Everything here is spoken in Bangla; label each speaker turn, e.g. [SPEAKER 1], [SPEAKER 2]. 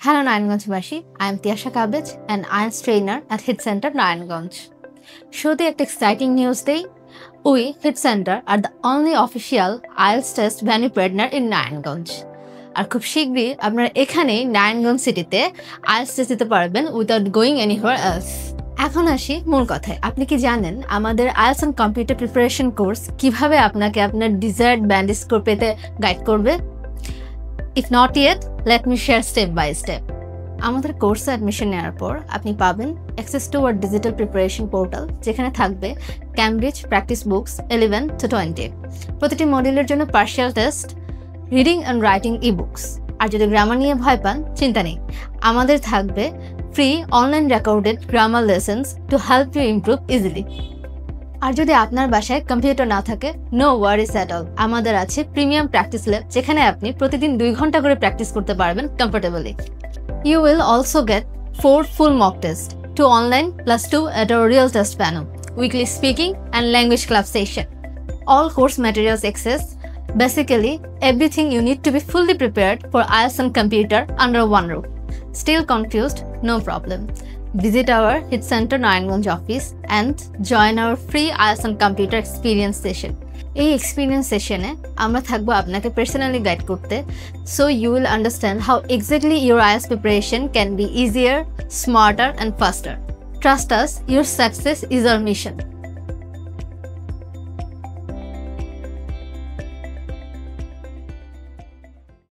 [SPEAKER 1] Hello Narayanganj, I am Tiasha Kabej and IELTS trainer at Hit Center Narayanganj. Show the exciting news day. We, Hit Center, are the only official IELTS test venue partner in Narayanganj. আর খুব শীঘ্রই আপনারা এখানেই নারায়ণগঞ্জ সিটিতে IELTS টেস্ট দিতে পারবেন উইদাউট গোয়িং এনিহোয়ার এলস। এখন আসি মূল কথায়। আপনি কি জানেন আমাদের IELTS on computer preparation course কিভাবে আপনাকে আপনার ডিজায়ার্ড ব্যান্ড স্কোর পেতে গাইড করবে? If not yet, let me share step by step. আমাদের কোর্সে অ্যাডমিশন নেওয়ার পর আপনি পাবেন access to our digital preparation portal, যেখানে থাকবে ক্যামব্রিজ প্র্যাকটিস বুকস 11 to 20, প্রতিটি মডিউলের জন্য partial test, reading and writing e books. আর যদি গ্রামার নিয়ে ভয় পান, চিন্তা নেই, আমাদের থাকবে free online recorded grammar lessons to help you improve easily. আর যদি আপনার বাসায় কম্পিউটার না থাকে, নো ওয়ারিস অ্যাট অল, আমাদের আছে প্রিমিয়াম প্র্যাকটিস ল্যাব, যেখানে আপনি প্রতিদিন 2 ঘন্টা করে প্র্যাকটিস করতে পারবেন comfortably. You will also get 4 full mock tests, 2 online plus 2 at our real test panel, weekly speaking and language club session. All course materials access, basically everything you need to be fully prepared for IELTS on computer under one roof. Still confused? No problem. Visit our Hit Center Narayanganj office and join our free IELTS on computer experience session. এই এক্সপিরিয়েন্স সেশনে আমরা থাকবো আপনাকে পার্সোনালি গাইড করতে, so you will understand how exactly your IELTS preparation can be easier, smarter and faster. Trust us, your success is our mission.